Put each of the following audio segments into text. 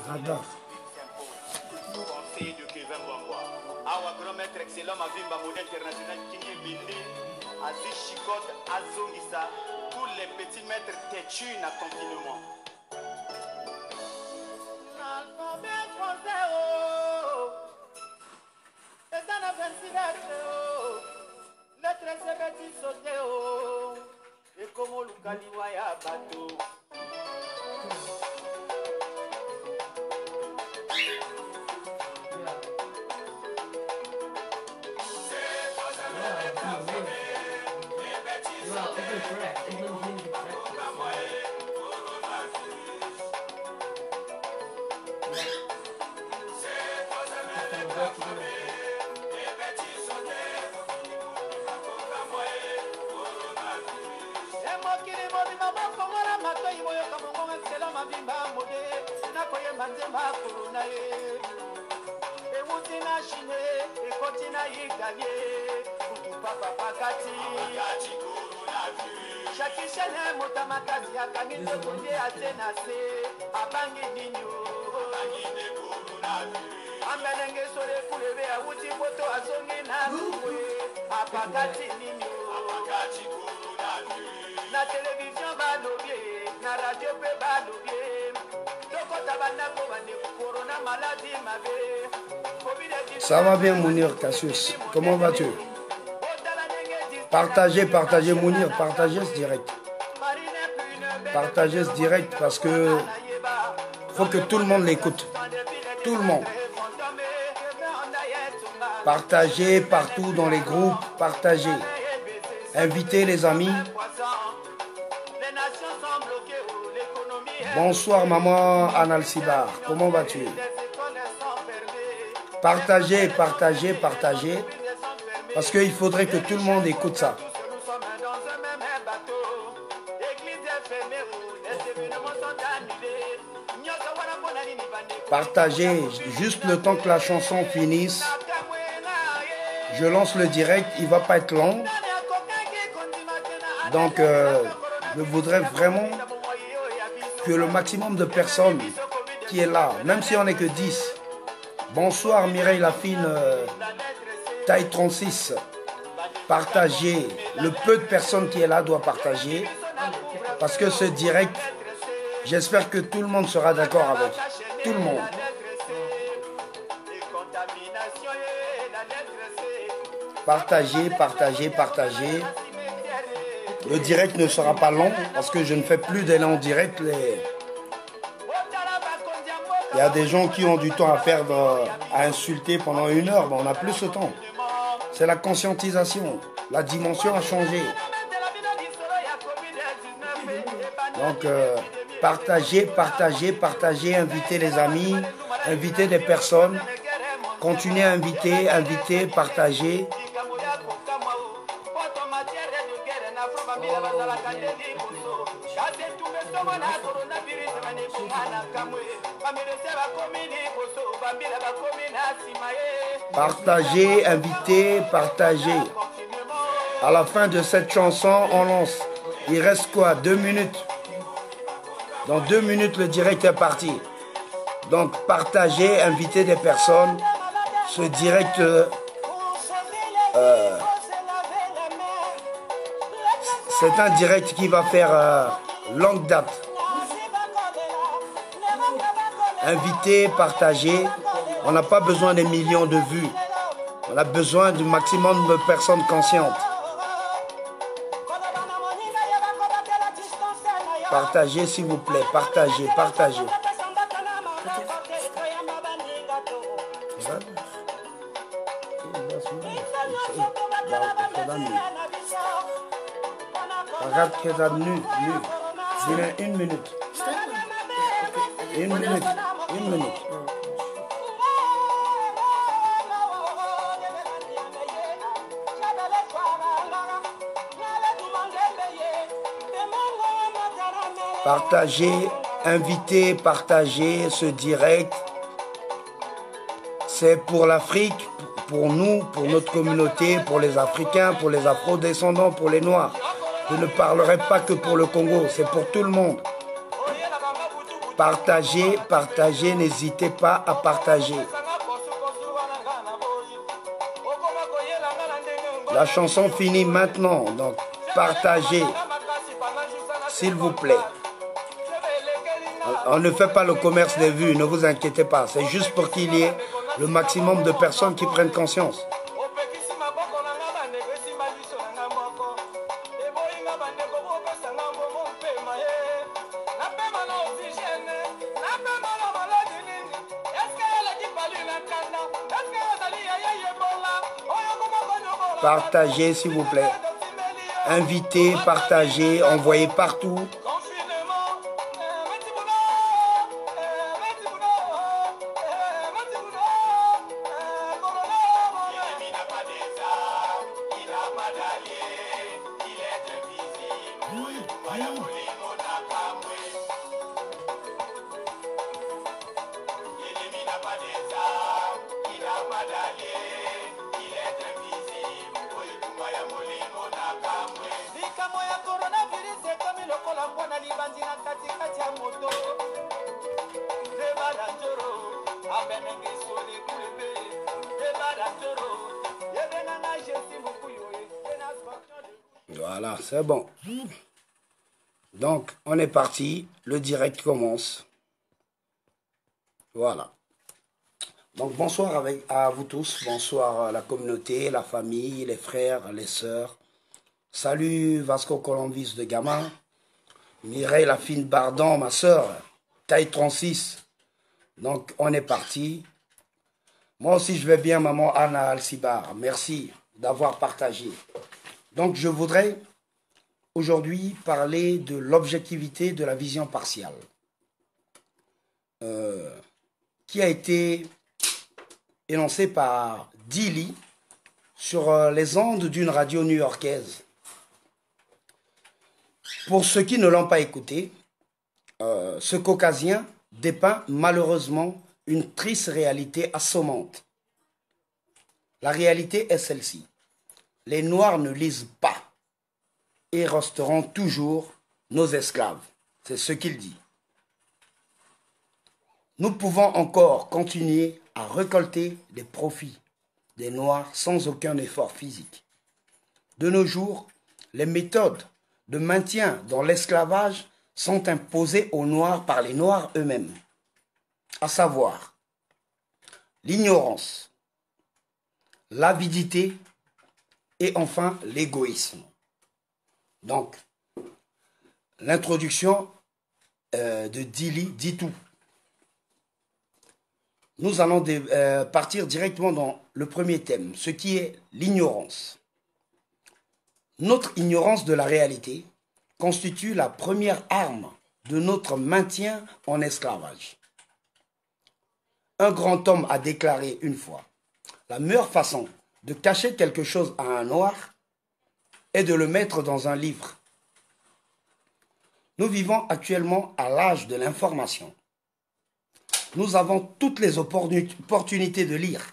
Radar. Awa grand maître excellent Mavimba modèle international Kingi Bindi Aziz Chikot Azongisa tous les petits maîtres têtus na confinement. L'alphabet français oh et ça n'a pas si lettres sebeti sauté oh et comme Lukaliwa ya bateau. Na télévision balobie, na radio pe balobie. Ça va bien Mounir Cassius, comment vas-tu? Partagez, partagez Mounir, partagez ce direct. Partagez ce direct parce que faut que tout le monde l'écoute. Tout le monde. Partagez partout dans les groupes, partagez. Invitez les amis. Bonsoir maman Analcibar, comment vas-tu? Partagez, partagez, partagez. Parce qu'il faudrait que tout le monde écoute ça. Partagez, juste le temps que la chanson finisse. Je lance le direct, il ne va pas être long. Donc, je voudrais vraiment que le maximum de personnes qui est là, même si on n'est que 10. Bonsoir Mireille Lafine, taille 36. Partagez. Le peu de personnes qui est là doit partager. Parce que ce direct, j'espère que tout le monde sera d'accord avec. Tout le monde. Partagez, partagez, partagez. Le direct ne sera pas long parce que je ne fais plus d'élan direct. Il y a des gens qui ont du temps à perdre, à insulter pendant 1 heure. Bon, on n'a plus ce temps. C'est la conscientisation. La dimension a changé. Donc, partagez, partagez, partagez. Invitez les amis, invitez des personnes. Continuez à inviter, inviter, partager. Partagez, invitez, partagez. À la fin de cette chanson, on lance. Il reste quoi? 2 minutes. Dans 2 minutes, le direct est parti. Donc, partagez, invitez des personnes. Ce direct... c'est un direct qui va faire longue date. Invitez, partagez. On n'a pas besoin des millions de vues. On a besoin du maximum de personnes conscientes. Partagez s'il vous plaît. Partagez, partagez. Regarde que ça nu. 1 minute. 1 minute. 1 minute. Partagez, invitez, partagez ce direct. C'est pour l'Afrique, pour nous, pour notre communauté, pour les Africains, pour les Afro-descendants, pour les Noirs. Je ne parlerai pas que pour le Congo, c'est pour tout le monde. Partagez, partagez, n'hésitez pas à partager. La chanson finit maintenant, donc partagez, s'il vous plaît. On ne fait pas le commerce des vues, ne vous inquiétez pas. C'est juste pour qu'il y ait le maximum de personnes qui prennent conscience. Partagez, s'il vous plaît. Invitez, partagez, envoyez partout. Voilà, c'est bon. Donc, on est parti. Le direct commence. Voilà. Donc, bonsoir à vous tous. Bonsoir à la communauté, la famille, les frères, les sœurs. Salut Vasco Colombis de Gama. Mireille Lafine Bardon, ma sœur. Taille 36. Donc, on est parti. Moi aussi, je vais bien, maman Anna Alcibar. Merci d'avoir partagé. Donc, je voudrais aujourd'hui parler de l'objectivité de la vision partiale, qui a été énoncée par Dilly sur les ondes d'une radio new-yorkaise. Pour ceux qui ne l'ont pas écouté, ce caucasien dépeint malheureusement une triste réalité assommante. La réalité est celle-ci. Les Noirs ne lisent pas et resteront toujours nos esclaves. C'est ce qu'il dit. Nous pouvons encore continuer à récolter des profits des Noirs sans aucun effort physique. De nos jours, les méthodes de maintien dans l'esclavage sont imposées aux Noirs par les Noirs eux-mêmes, à savoir l'ignorance, l'avidité et enfin l'égoïsme. Donc, l'introduction de Dilly dit tout. Nous allons partir directement dans le premier thème, ce qui est l'ignorance. Notre ignorance de la réalité constitue la première arme de notre maintien en esclavage. Un grand homme a déclaré une fois, la meilleure façon de cacher quelque chose à un noir est de le mettre dans un livre. Nous vivons actuellement à l'âge de l'information. Nous avons toutes les opportunités de lire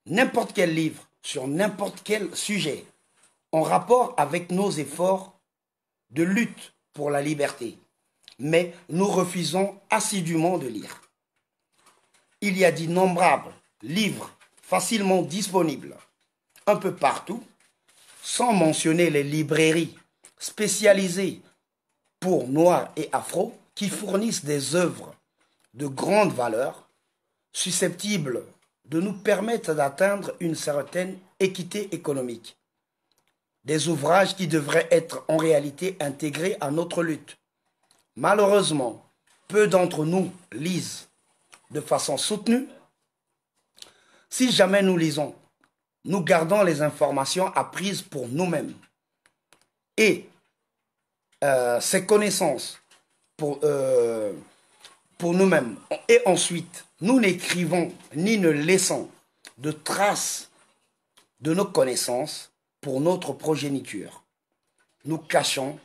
n'importe quel livre sur n'importe quel sujet en rapport avec nos efforts de lutte pour la liberté. Mais nous refusons assidûment de lire. Il y a d'innombrables livres facilement disponibles un peu partout, sans mentionner les librairies spécialisées pour Noirs et Afro qui fournissent des œuvres de grande valeur, susceptibles de nous permettre d'atteindre une certaine équité économique. Des ouvrages qui devraient être en réalité intégrés à notre lutte. Malheureusement, peu d'entre nous lisent de façon soutenue. Si jamais nous lisons, nous gardons les informations apprises pour nous-mêmes. Et ces connaissances pour nous-mêmes. Et ensuite, nous n'écrivons ni ne laissons de traces de nos connaissances pour notre progéniture. Nous cachons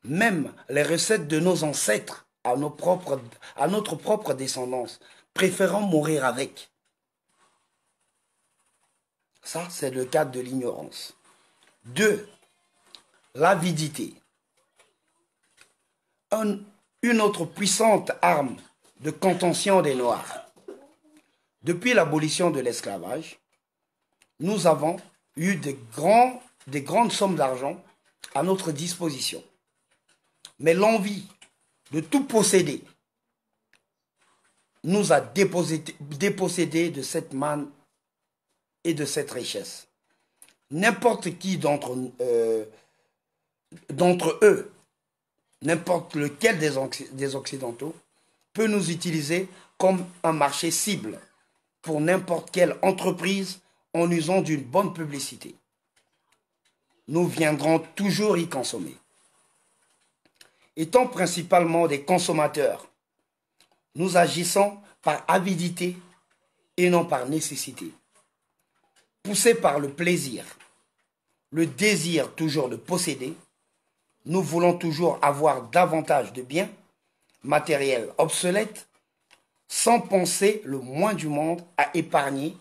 même les recettes de nos ancêtres à notre propre descendance, préférant mourir avec. Ça, c'est le cadre de l'ignorance. 2. L'avidité. Un une autre puissante arme de contention des Noirs. Depuis l'abolition de l'esclavage, nous avons eu des grandes sommes d'argent à notre disposition. Mais l'envie de tout posséder nous a dépossédés de cette manne et de cette richesse. N'importe qui d'entre eux, n'importe lequel des Occidentaux, peut nous utiliser comme un marché cible pour n'importe quelle entreprise en usant d'une bonne publicité. Nous viendrons toujours y consommer. Étant principalement des consommateurs, nous agissons par avidité et non par nécessité. Poussés par le plaisir, le désir toujours de posséder, nous voulons toujours avoir davantage de biens matériels obsolètes, sans penser le moins du monde à épargner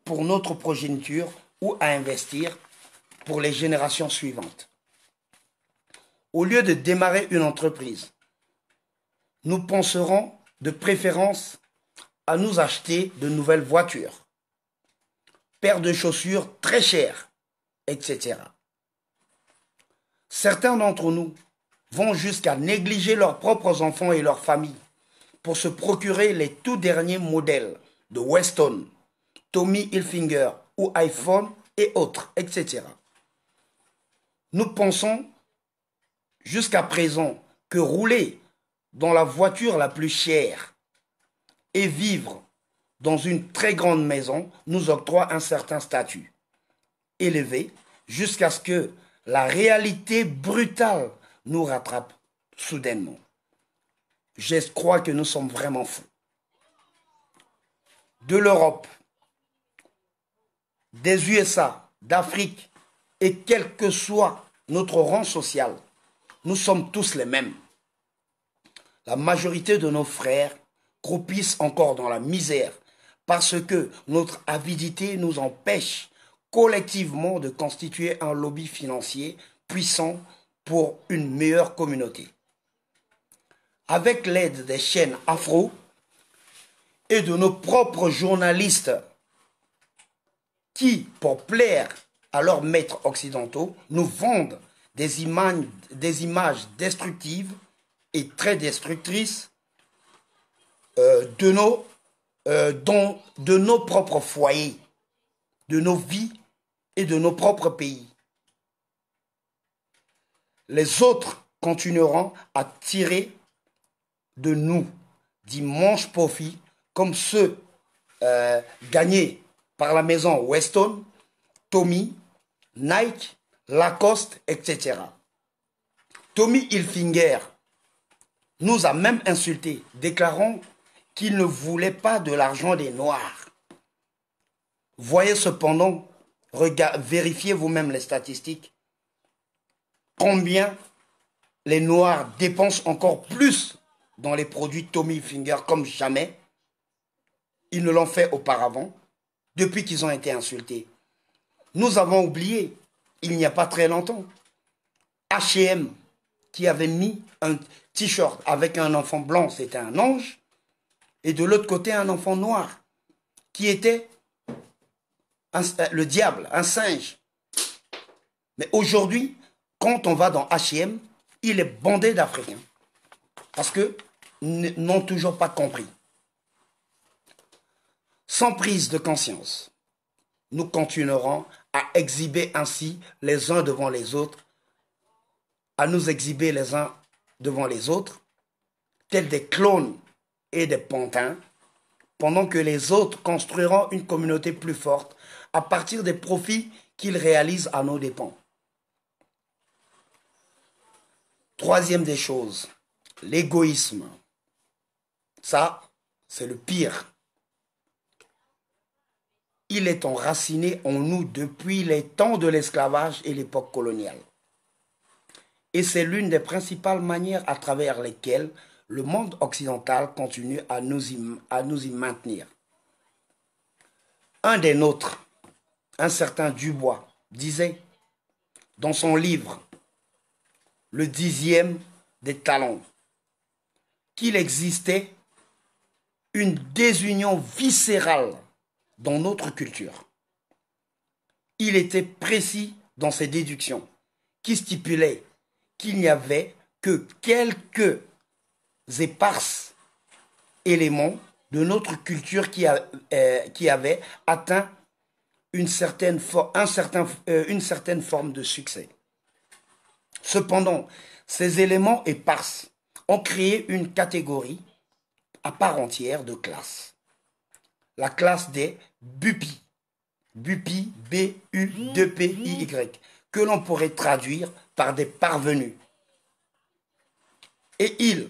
pour notre progéniture ou à investir pour les générations suivantes. Au lieu de démarrer une entreprise, nous penserons de préférence à nous acheter de nouvelles voitures, paires de chaussures très chères, etc. Certains d'entre nous vont jusqu'à négliger leurs propres enfants et leurs familles pour se procurer les tout derniers modèles de Weston, Tommy Hilfiger ou iPhone et autres, etc. Nous pensons jusqu'à présent que rouler dans la voiture la plus chère et vivre dans une très grande maison nous octroie un certain statut élevé jusqu'à ce que la réalité brutale nous rattrape soudainement. Je crois que nous sommes vraiment fous. De l'Europe, des USA, d'Afrique, et quel que soit notre rang social, nous sommes tous les mêmes. La majorité de nos frères croupissent encore dans la misère parce que notre avidité nous empêche collectivement de constituer un lobby financier puissant pour une meilleure communauté. Avec l'aide des chaînes afro et de nos propres journalistes qui, pour plaire à leurs maîtres occidentaux, nous vendent des images destructives et très destructrices de nos propres foyers, de nos vies et de nos propres pays. Les autres continueront à tirer de nous d'immenses profits comme ceux gagnés par la maison Weston, Tommy, Nike, Lacoste, etc. Tommy Hilfiger nous a même insultés, déclarant qu'il ne voulait pas de l'argent des Noirs. Voyez cependant, vérifiez vous-même les statistiques, combien les Noirs dépensent encore plus dans les produits Tommy Hilfiger comme jamais. Ils ne l'ont fait auparavant, depuis qu'ils ont été insultés. Nous avons oublié, il n'y a pas très longtemps, H&M qui avait mis un t-shirt avec un enfant blanc, c'était un ange, et de l'autre côté un enfant noir, qui était le diable, un singe. Mais aujourd'hui, quand on va dans H&M, il est bondé d'Africains, parce qu'ils n'ont toujours pas compris. Sans prise de conscience, nous continuerons à exhiber ainsi les uns devant les autres, à nous exhiber les uns devant les autres, tels des clones et des pantins, pendant que les autres construiront une communauté plus forte à partir des profits qu'ils réalisent à nos dépens. Troisième des choses, l'égoïsme. Ça, c'est le pire. Il est enraciné en nous depuis les temps de l'esclavage et l'époque coloniale. Et c'est l'une des principales manières à travers lesquelles le monde occidental continue à nous y maintenir. Un des nôtres, un certain Dubois, disait dans son livre « Le 10e des talents » qu'il existait une désunion viscérale dans notre culture. Il était précis dans ses déductions, qui stipulaient qu'il n'y avait que quelques éparses éléments de notre culture qui avaient atteint une certaine forme de succès. Cependant, ces éléments éparses ont créé une catégorie à part entière de classe. La classe des BUPI. BUPI, B-U-2-P-I-Y, que l'on pourrait traduire par des parvenus. Et ils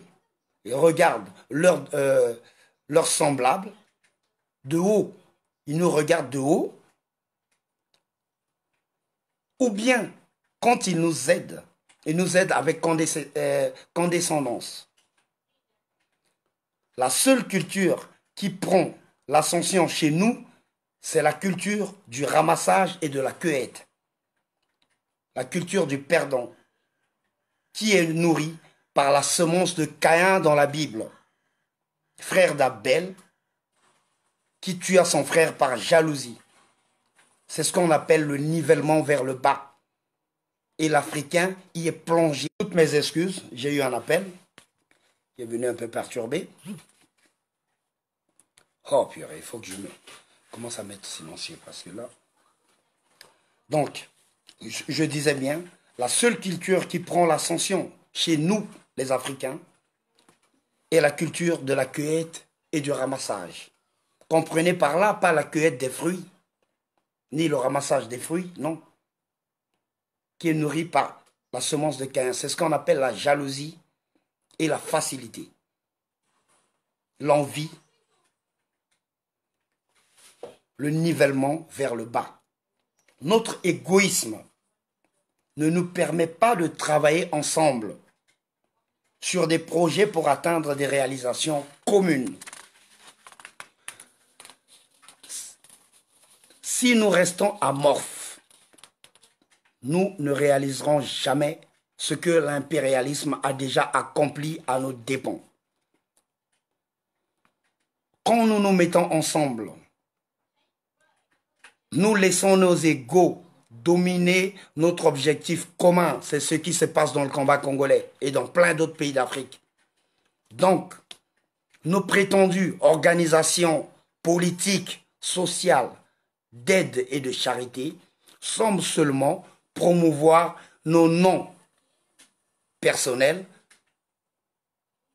regardent leurs semblables de haut. Ils nous regardent de haut. Ou bien, quand ils nous aident avec condescendance. La seule culture qui prend l'ascension chez nous, c'est la culture du ramassage et de la cueillette. La culture du perdant, qui est nourrie par la semence de Caïn dans la Bible, frère d'Abel, qui tua son frère par jalousie. C'est ce qu'on appelle le nivellement vers le bas. Et l'Africain y est plongé. Toutes mes excuses, j'ai eu un appel qui est venu un peu perturber. Oh purée, il faut que je commence à mettre silencieux parce que là... Donc, je disais bien, la seule culture qui prend l'ascension chez nous, les Africains, est la culture de la cueillette et du ramassage. Comprenez par là, pas la cueillette des fruits, ni le ramassage des fruits, non. Qui est nourri par la semence de Caïn. C'est ce qu'on appelle la jalousie et la facilité. L'envie, le nivellement vers le bas. Notre égoïsme ne nous permet pas de travailler ensemble sur des projets pour atteindre des réalisations communes. Si nous restons amorphes, nous ne réaliserons jamais ce que l'impérialisme a déjà accompli à nos dépens. Quand nous nous mettons ensemble, nous laissons nos égos dominer notre objectif commun. C'est ce qui se passe dans le combat congolais et dans plein d'autres pays d'Afrique. Donc, nos prétendues organisations politiques, sociales, d'aide et de charité semblent seulement promouvoir nos noms personnels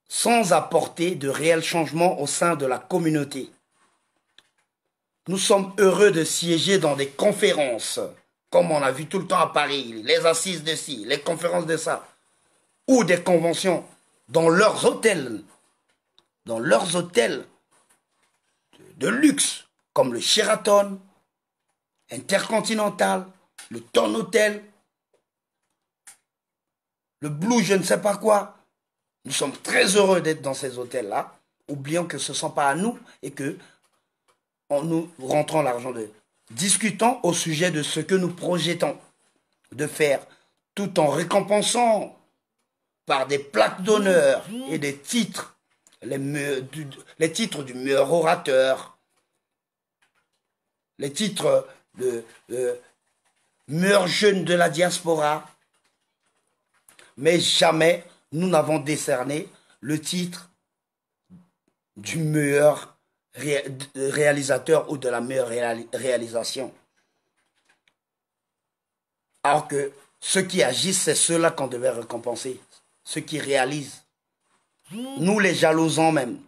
sans apporter de réels changements au sein de la communauté. Nous sommes heureux de siéger dans des conférences, comme on a vu tout le temps à Paris, les assises de ci, les conférences de ça, ou des conventions dans leurs hôtels de luxe, comme le Sheraton, Intercontinental, le Ton Hotel, le Blue je ne sais pas quoi. Nous sommes très heureux d'être dans ces hôtels-là. Oublions que ce ne sont pas à nous et que nous rentrons l'argent de... Discutons au sujet de ce que nous projetons de faire, tout en récompensant par des plaques d'honneur et des titres, les titres du meilleur orateur, les titres de meilleur jeune de la diaspora. Mais jamais nous n'avons décerné le titre du meilleur réalisateur ou de la meilleure réalisation. Alors que ceux qui agissent, c'est ceux-là qu'on devait récompenser, ceux qui réalisent. Nous les jalousons même.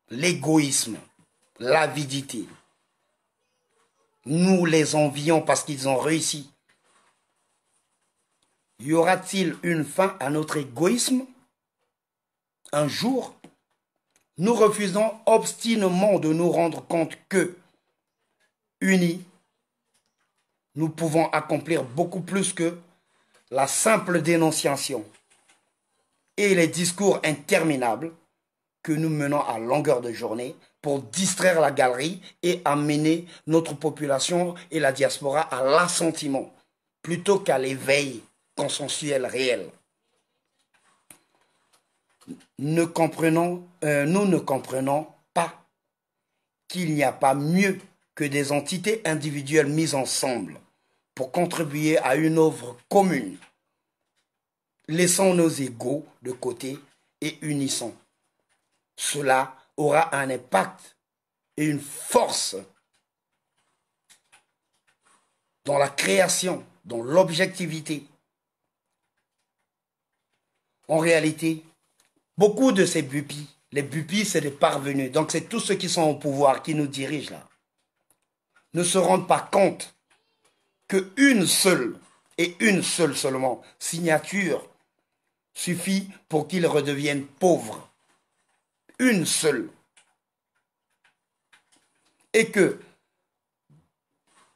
L'égoïsme, l'avidité. Nous les envions parce qu'ils ont réussi. Y aura-t-il une fin à notre égoïsme? Un jour, nous refusons obstinément de nous rendre compte que, unis, nous pouvons accomplir beaucoup plus que la simple dénonciation et les discours interminables que nous menons à longueur de journée pour distraire la galerie et amener notre population et la diaspora à l'assentiment plutôt qu'à l'éveil consensuel réel. nous ne comprenons pas qu'il n'y a pas mieux que des entités individuelles mises ensemble pour contribuer à une œuvre commune. Laissons nos égos de côté et unissons. Cela aura un impact et une force dans la création, dans l'objectivité. En réalité, beaucoup de ces bupis, les bupis c'est des parvenus, donc c'est tous ceux qui sont au pouvoir, qui nous dirigent là, ne se rendent pas compte qu'une seule, et une seule seulement, signature suffit pour qu'ils redeviennent pauvres. Une seule. Et que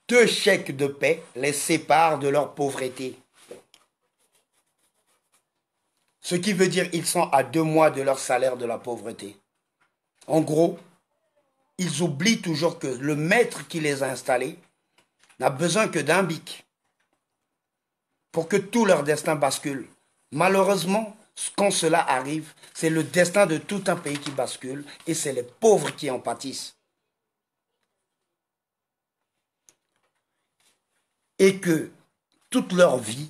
2 chèques de paix les séparent de leur pauvreté. Ce qui veut dire qu'ils sont à 2 mois de leur salaire de la pauvreté. En gros, ils oublient toujours que le maître qui les a installés n'a besoin que d'un bic pour que tout leur destin bascule. Malheureusement, quand cela arrive, c'est le destin de tout un pays qui bascule et c'est les pauvres qui en pâtissent. Et que toute leur vie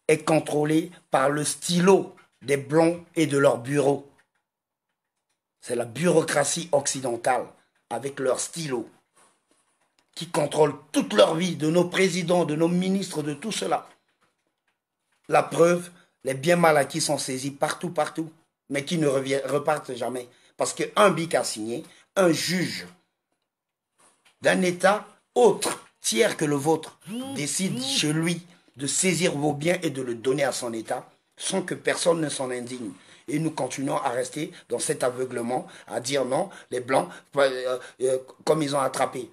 est contrôlée par le stylo des Blancs et de leurs bureaux. C'est la bureaucratie occidentale avec leur stylo qui contrôle toute leur vie, de nos présidents, de nos ministres, de tout cela. La preuve, les biens mal acquis sont saisis partout, mais qui ne repartent jamais. Parce qu'un bic a signé, un juge d'un État autre, tiers que le vôtre, décide chez lui de saisir vos biens et de le donner à son État, sans que personne ne s'en indigne. Et nous continuons à rester dans cet aveuglement, à dire non, les Blancs, comme ils ont attrapé.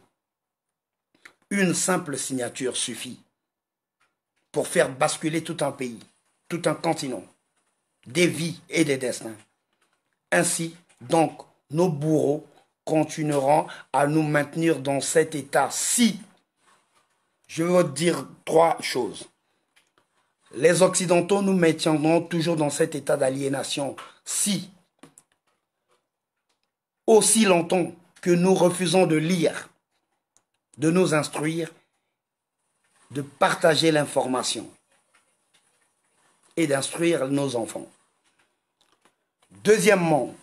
Une simple signature suffit pour faire basculer tout un pays, tout un continent, des vies et des destins. Ainsi, donc, nos bourreaux continueront à nous maintenir dans cet état. Si, je veux dire 3 choses. Les Occidentaux nous maintiendront toujours dans cet état d'aliénation. Si, aussi longtemps que nous refusons de lire, de nous instruire, de partager l'information et d'instruire nos enfants. Deuxièmement,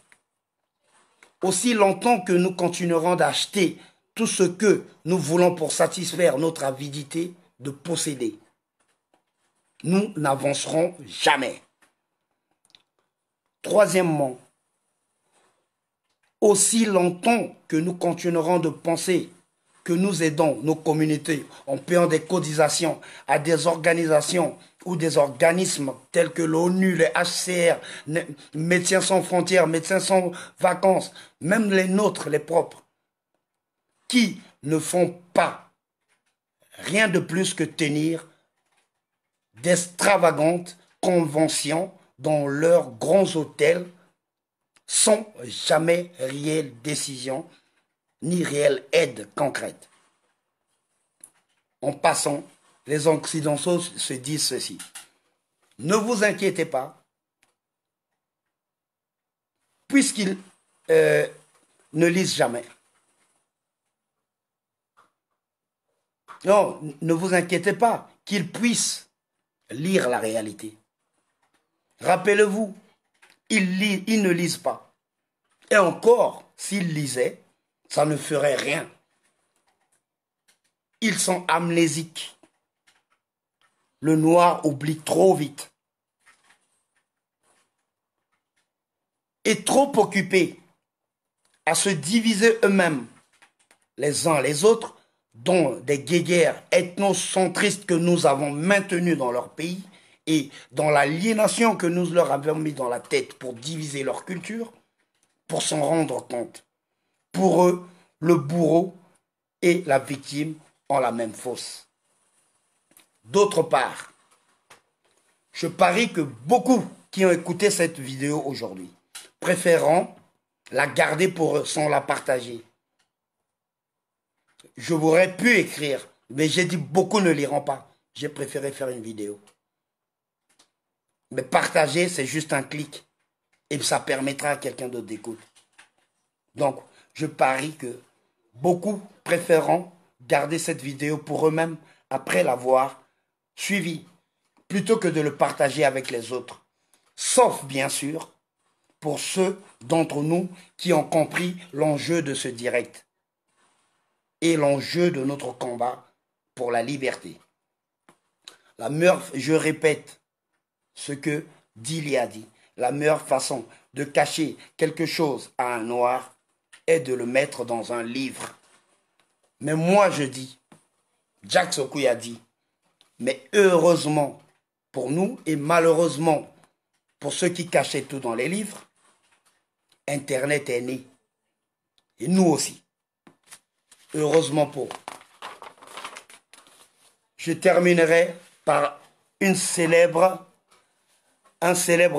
aussi longtemps que nous continuerons d'acheter tout ce que nous voulons pour satisfaire notre avidité de posséder, nous n'avancerons jamais. Troisièmement, aussi longtemps que nous continuerons de penser que nous aidons nos communautés en payant des cotisations à des organisations ou des organismes tels que l'ONU, les HCR, Médecins sans frontières, Médecins sans vacances, même les nôtres, les propres, qui ne font pas rien de plus que tenir d'extravagantes conventions dans leurs grands hôtels sans jamais réelle décision ni réelle aide concrète. En passant, les Occidentaux se disent ceci. Ne vous inquiétez pas, puisqu'ils ne lisent jamais. Non, ne vous inquiétez pas qu'ils puissent lire la réalité. Rappelez-vous, ils ne lisent pas. Et encore, s'ils lisaient, ça ne ferait rien. Ils sont amnésiques. Le noir oublie trop vite. Et trop occupés à se diviser eux-mêmes, les uns les autres, dont des guéguerres ethnocentristes que nous avons maintenus dans leur pays et dans l'aliénation que nous leur avons mis dans la tête pour diviser leur culture, pour s'en rendre compte. Pour eux, le bourreau et la victime ont la même fosse. D'autre part, je parie que beaucoup qui ont écouté cette vidéo aujourd'hui préféreront la garder pour eux sans la partager. Je voudrais pu écrire, mais j'ai dit beaucoup ne liront pas. J'ai préféré faire une vidéo. Mais partager, c'est juste un clic. et ça permettra à quelqu'un d'autre d'écouter. Donc, je parie que beaucoup préféreront garder cette vidéo pour eux-mêmes après l'avoir suivie, plutôt que de le partager avec les autres. Sauf, bien sûr, pour ceux d'entre nous qui ont compris l'enjeu de ce direct et l'enjeu de notre combat pour la liberté. La meilleure, je répète ce que Dili a dit, la meilleure façon de cacher quelque chose à un noir est de le mettre dans un livre. Mais moi je dis, Jack Sokuy a dit, mais heureusement pour nous et malheureusement pour ceux qui cachaient tout dans les livres, Internet est né. Et nous aussi. Heureusement pour. Je terminerai par un célèbre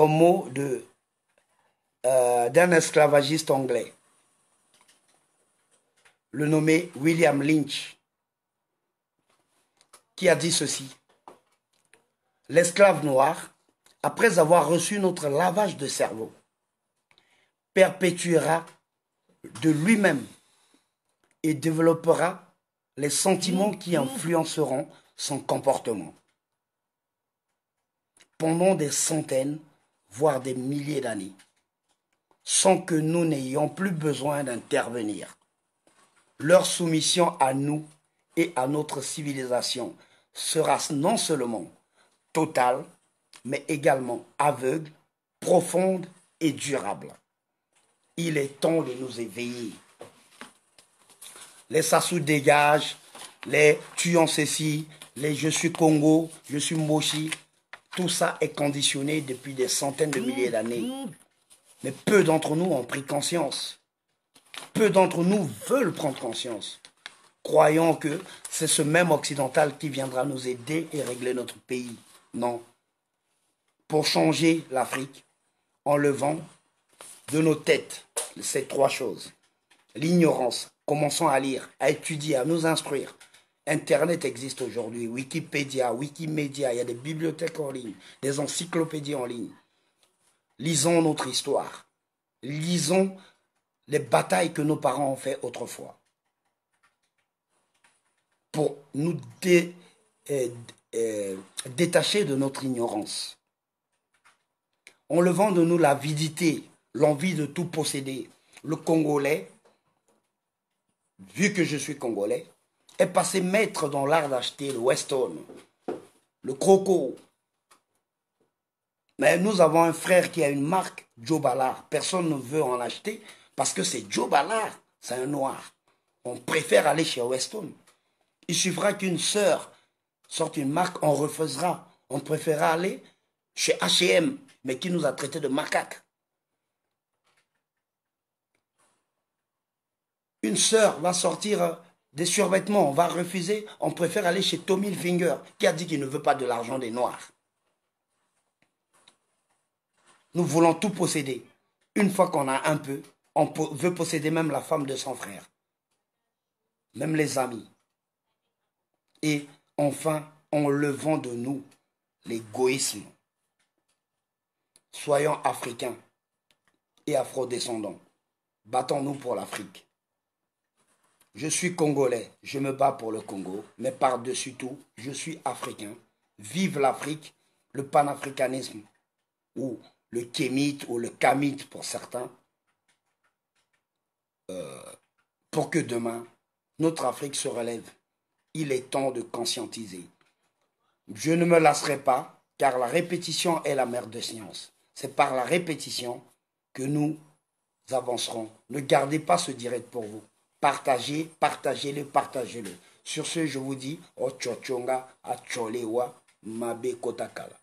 mot d'un esclavagiste anglais, le nommé William Lynch, qui a dit ceci. L'esclave noir, après avoir reçu notre lavage de cerveau, perpétuera de lui-même et développera les sentiments qui influenceront son comportement. Pendant des centaines, voire des milliers d'années, sans que nous n'ayons plus besoin d'intervenir. Leur soumission à nous et à notre civilisation sera non seulement totale, mais également aveugle, profonde et durable. Il est temps de nous éveiller. Les Sassou dégagent, les tuons ceci, les je suis Congo, je suis Moshi, tout ça est conditionné depuis des centaines de milliers d'années. Mais peu d'entre nous ont pris conscience. Peu d'entre nous veulent prendre conscience, croyant que c'est ce même occidental qui viendra nous aider et régler notre pays. Non. Pour changer l'Afrique, enlevant de nos têtes ces trois choses. L'ignorance, commençons à lire, à étudier, à nous instruire. Internet existe aujourd'hui, Wikipédia, Wikimedia, il y a des bibliothèques en ligne, des encyclopédies en ligne. Lisons notre histoire. Lisons les batailles que nos parents ont fait autrefois. Pour nous détacher de notre ignorance. Enlevant de nous l'avidité, l'envie de tout posséder. Le Congolais, vu que je suis Congolais, est passé maître dans l'art d'acheter le Weston, le Croco. Mais nous avons un frère qui a une marque, Joe Ballard. Personne ne veut en acheter parce que c'est Joe Ballard, c'est un noir. On préfère aller chez Weston. Il suffira qu'une sœur sorte une marque, on refusera. On préférera aller chez H&M, mais qui nous a traités de macaques. Une sœur va sortir des survêtements, on va refuser, on préfère aller chez Tommy Hilfiger, qui a dit qu'il ne veut pas de l'argent des Noirs. Nous voulons tout posséder. Une fois qu'on a un peu, on veut posséder même la femme de son frère. Même les amis. Et enfin, enlevant de nous l'égoïsme. Soyons africains et afro-descendants. Battons-nous pour l'Afrique. Je suis Congolais, je me bats pour le Congo, mais par-dessus tout, je suis africain. Vive l'Afrique, le panafricanisme, ou le kémite, ou le kamite pour certains, pour que demain, notre Afrique se relève. Il est temps de conscientiser. Je ne me lasserai pas, car la répétition est la mère de science. C'est par la répétition que nous avancerons. Ne gardez pas ce direct pour vous. Partagez, partagez-le, partagez-le. Sur ce, je vous dis, Ochochonga, Acholewa, Mabe Kotakala.